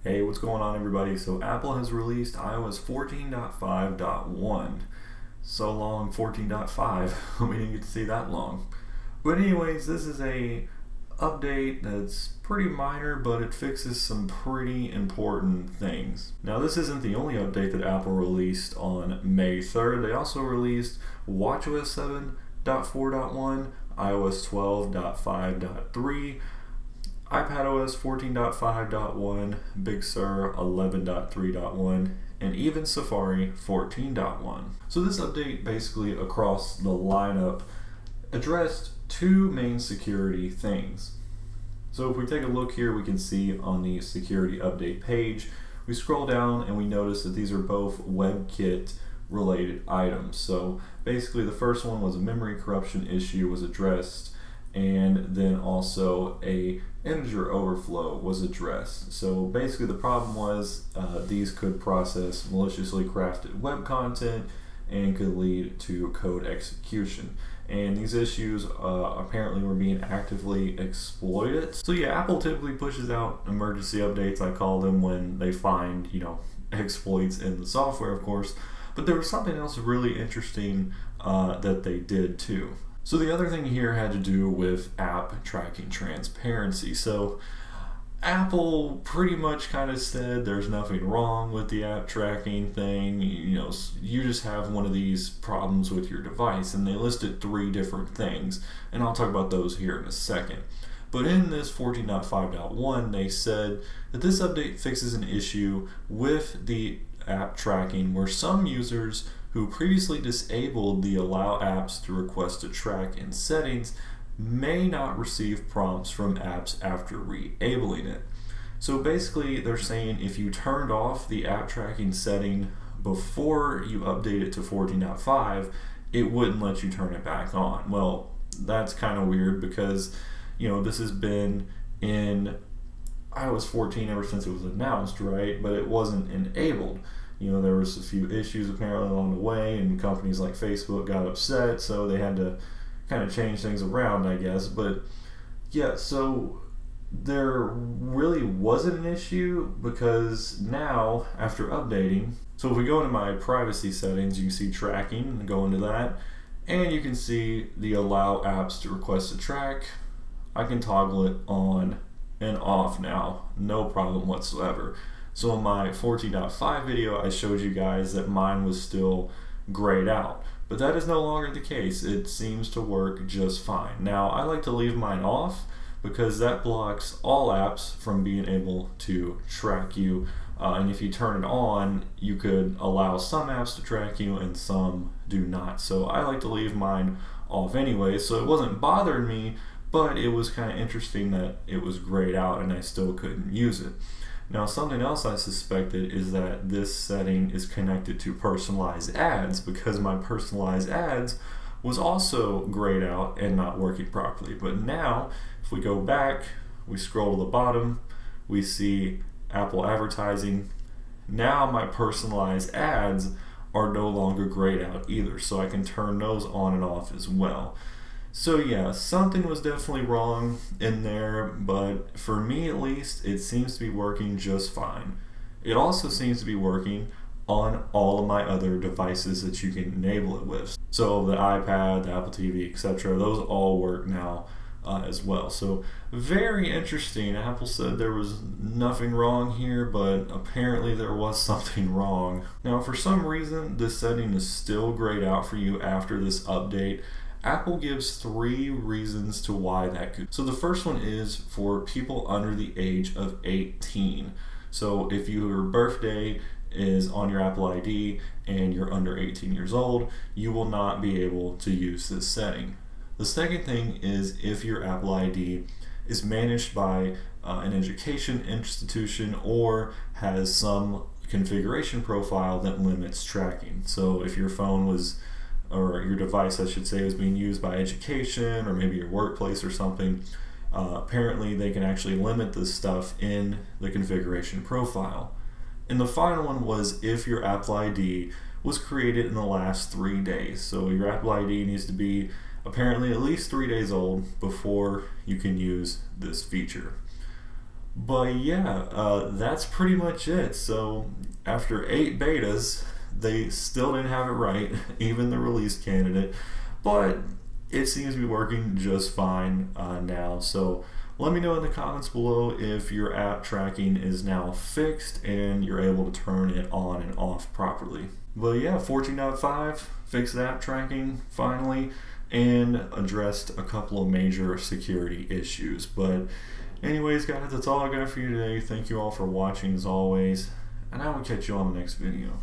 Hey, what's going on, everybody? So Apple has released iOS 14.5.1. So long, 14.5. We didn't get to see that long. But anyways, this is a update that's pretty minor, but it fixes some pretty important things. Now, this isn't the only update that Apple released on May 3rd. They also released watchOS 7.4.1, iOS 12.5.3, iPadOS 14.5.1, Big Sur 11.3.1, and even Safari 14.1. So this update basically across the lineup addressed two main security things. So if we take a look here, we can see on the security update page, we scroll down and we notice that these are both WebKit related items. So basically the first one was a memory corruption issue was addressed, and then also a integer overflow was addressed. So basically the problem was these could process maliciously crafted web content and could lead to code execution. And these issues apparently were being actively exploited. So yeah, Apple typically pushes out emergency updates, I call them, when they find, exploits in the software, of course. But there was something else really interesting that they did too. So the other thing here had to do with app tracking transparency. So Apple pretty much kind of said there's nothing wrong with the app tracking thing. You just have one of these problems with your device, and they listed 3 different things, and I'll talk about those here in a second. But in this 14.5.1, they said that this update fixes an issue with the app tracking where some users who previously disabled the allow apps to request to track in settings may not receive prompts from apps after re-abling it. So basically they're saying if you turned off the app tracking setting before you update it to 14.5, it wouldn't let you turn it back on. Well, that's kind of weird because this has been in iOS 14 ever since it was announced, right? But it wasn't enabled. There was a few issues apparently along the way, and companies like Facebook got upset, so they had to kind of change things around, I guess. But yeah, so there really wasn't an issue because now, after updating, so if we go into my privacy settings, you can see tracking and go into that, and you can see the allow apps to request to track. I can toggle it on and off now, no problem whatsoever. So in my 14.5 video, I showed you guys that mine was still grayed out, but that is no longer the case. It seems to work just fine. Now, I like to leave mine off because that blocks all apps from being able to track you. And if you turn it on, you could allow some apps to track you and some do not. So I like to leave mine off anyway, so it wasn't bothering me, but it was kind of interesting that it was grayed out and I still couldn't use it. Now, something else I suspected is that this setting is connected to personalized ads because my personalized ads was also grayed out and not working properly. But now, if we go back, we scroll to the bottom, we see Apple advertising. Now my personalized ads are no longer grayed out either, so I can turn those on and off as well. So yeah, something was definitely wrong in there, but for me at least, it seems to be working just fine. It also seems to be working on all of my other devices that you can enable it with. So the iPad, the Apple TV, etc., those all work now as well. So very interesting. Apple said there was nothing wrong here, but apparently there was something wrong. Now, for some reason, this setting is still grayed out for you after this update. Apple gives 3 reasons to why that could. So the first one is for people under the age of 18. So if your birthday is on your Apple ID and you're under 18 years old, you will not be able to use this setting. The second thing is if your Apple ID is managed by an education institution or has some configuration profile that limits tracking. So if your phone was, or your device I should say, is being used by education or maybe your workplace or something, apparently they can actually limit this stuff in the configuration profile. And the final one was if your Apple ID was created in the last 3 days. So your Apple ID needs to be apparently at least 3 days old before you can use this feature. But yeah, that's pretty much it. So after 8 betas, they still didn't have it right, even the release candidate. But it seems to be working just fine now. So let me know in the comments below if your app tracking is now fixed and you're able to turn it on and off properly. But yeah, 14.5 fixed app tracking finally and addressed a couple of major security issues. But anyways, guys, that's all I got for you today. Thank you all for watching as always, and I will catch you on the next video.